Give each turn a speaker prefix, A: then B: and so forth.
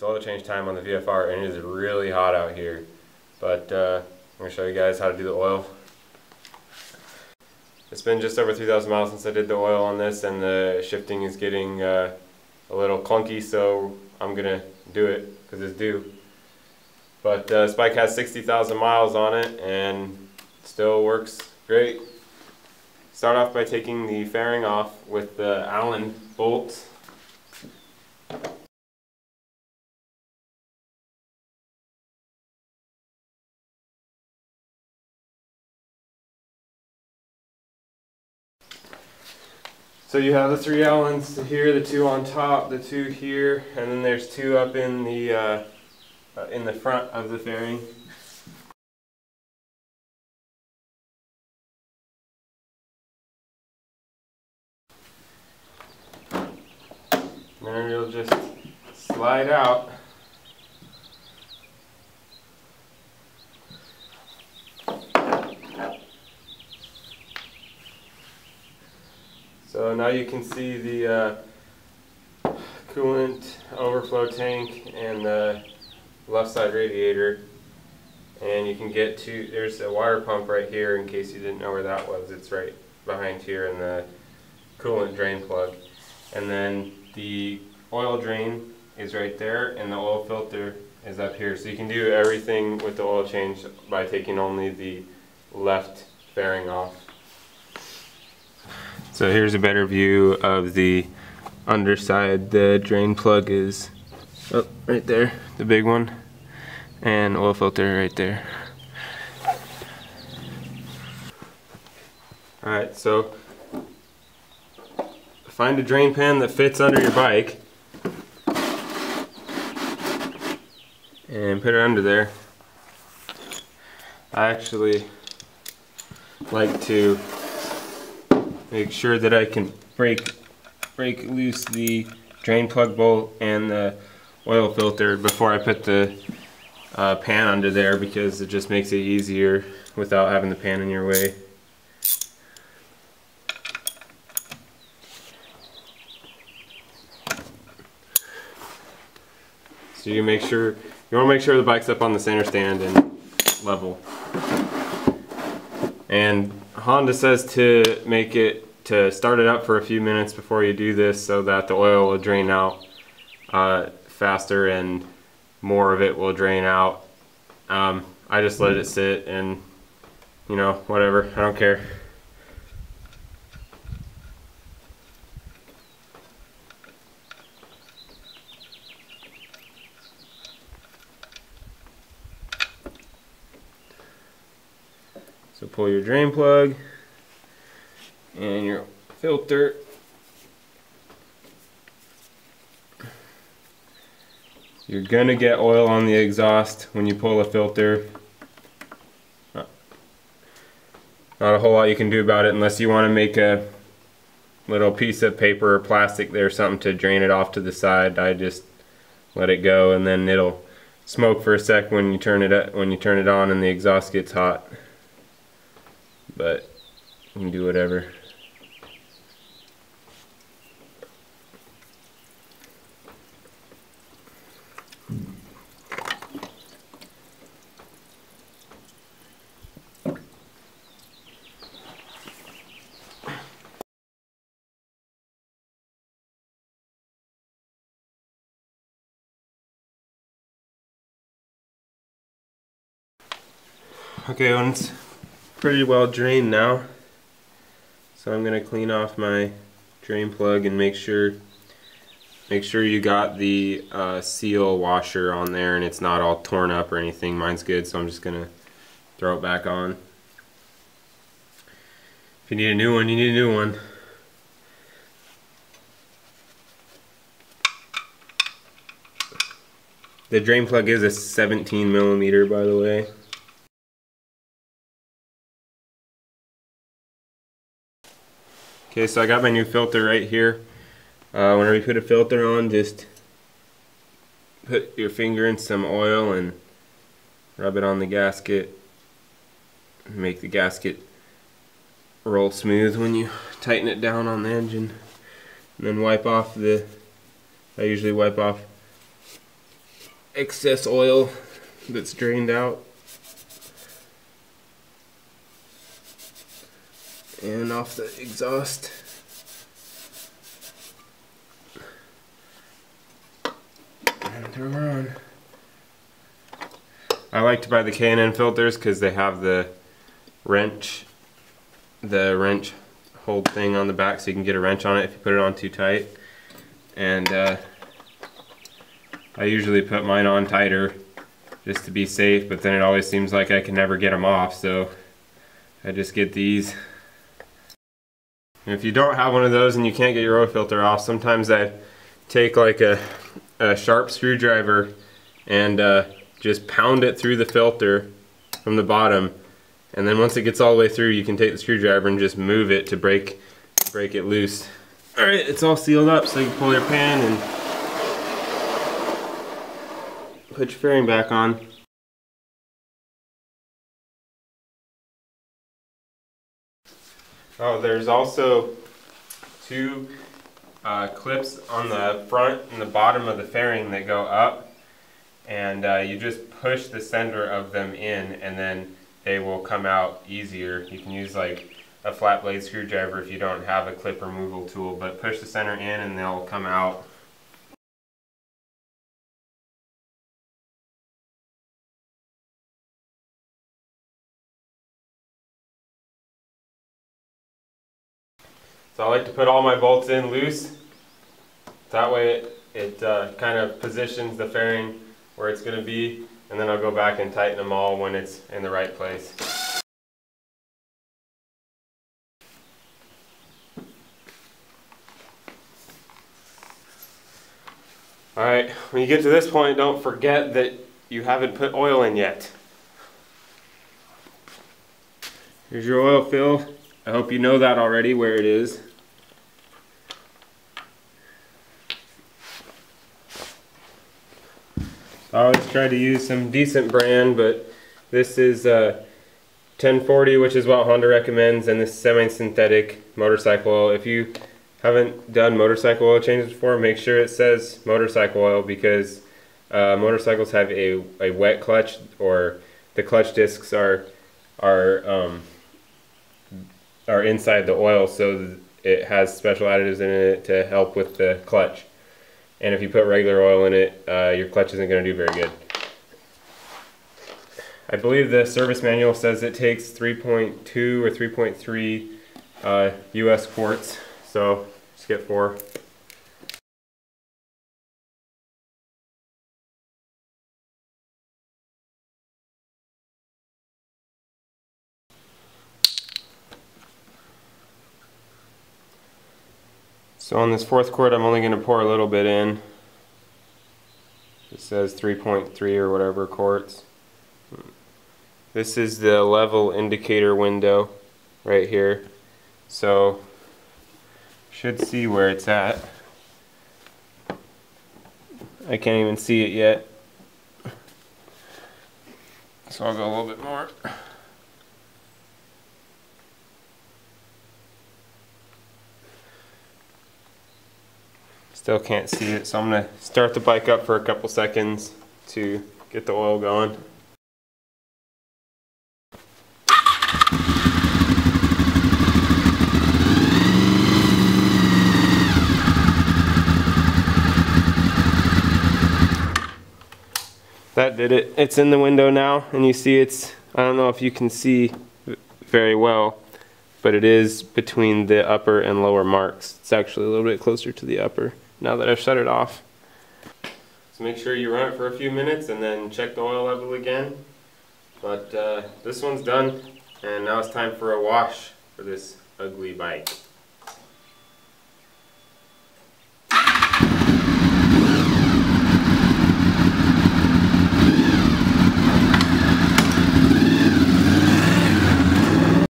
A: It's oil change time on the VFR, and it is really hot out here. But I'm going to show you guys how to do the oil. It's been just over 3,000 miles since I did the oil on this, and the shifting is getting a little clunky, so I'm going to do it because it's due. But this bike has 60,000 miles on it and still works great. Start off by taking the fairing off with the Allen bolts. So you have the 3 Allens here, the 2 on top, the 2 here, and then there's 2 up in the front of the fairing. And then you'll just slide out. So now you can see the coolant overflow tank and the left side radiator, and you can get to, there's a water pump right here in case you didn't know where that was. It's right behind here, in the coolant drain plug. And then the oil drain is right there, and the oil filter is up here. So you can do everything with the oil change by taking only the left fairing off. So here's a better view of the underside. The drain plug is right there, the big one, and oil filter right there. Alright, so find a drain pan that fits under your bike and put it under there. I actually like to make sure that I can break loose the drain plug bolt and the oil filter before I put the pan under there, because it just makes it easier without having the pan in your way. So you want to make sure the bike's up on the center stand and level. And Honda says to start it up for a few minutes before you do this, so that the oil will drain out faster and more of it will drain out. I just let it sit, and you know, whatever, I don't care. So pull your drain plug and your filter. You're gonna get oil on the exhaust when you pull a filter. Not a whole lot you can do about it unless you want to make a little piece of paper or plastic there, something to drain it off to the side. I just let it go, and then it'll smoke for a sec when you turn it on and the exhaust gets hot. But you can do whatever. Okay, well, it's pretty well drained now. So I'm gonna clean off my drain plug and make sure you got the seal washer on there and it's not all torn up or anything. Mine's good, so I'm just gonna throw it back on. If you need a new one, you need a new one. The drain plug is a 17mm, by the way. Okay, so I got my new filter right here. Whenever you put a filter on, just put your finger in some oil and rub it on the gasket. Make the gasket roll smooth when you tighten it down on the engine. And then wipe off I usually wipe off excess oil that's drained out. And off the exhaust. And turn her on. I like to buy the K&N filters because they have the wrench hold thing on the back, so you can get a wrench on it if you put it on too tight. And I usually put mine on tighter just to be safe, but then it always seems like I can never get them off, so I just get these. And if you don't have one of those and you can't get your oil filter off, sometimes I take like a sharp screwdriver and just pound it through the filter from the bottom, and then once it gets all the way through, you can take the screwdriver and just move it to break it loose. Alright, it's all sealed up, so you can pull your pan and put your fairing back on. Oh, there's also two clips on the front and the bottom of the fairing that go up, and you just push the center of them in and then they will come out easier. You can use like a flat blade screwdriver if you don't have a clip removal tool, but push the center in and they'll come out. So I like to put all my bolts in loose. That way it kind of positions the fairing where it's going to be, and then I'll go back and tighten them all when it's in the right place. Alright, when you get to this point, don't forget that you haven't put oil in yet. Here's your oil fill. I hope you know that already, where it is. I always try to use some decent brand, but this is 1040, which is what Honda recommends, and this semi-synthetic motorcycle oil. If you haven't done motorcycle oil changes before, make sure it says motorcycle oil, because motorcycles have a wet clutch, or the clutch discs are inside the oil, so it has special additives in it to help with the clutch. And if you put regular oil in it, your clutch isn't going to do very good. I believe the service manual says it takes 3.2 or 3.3 US quarts, so just get 4. So on this 4th quart, I'm only going to pour a little bit in. It says 3.3 or whatever quarts. This is the level indicator window right here. So should see where it's at. I can't even see it yet. So I'll go a little bit more. Still can't see it, so I'm going to start the bike up for a couple seconds to get the oil going. That did it. It's in the window now, and you see it's, I don't know if you can see very well, but it is between the upper and lower marks. It's actually a little bit closer to the upper now that I've shut it off. So make sure you run it for a few minutes and then check the oil level again. But this one's done, and now it's time for a wash for this ugly bike.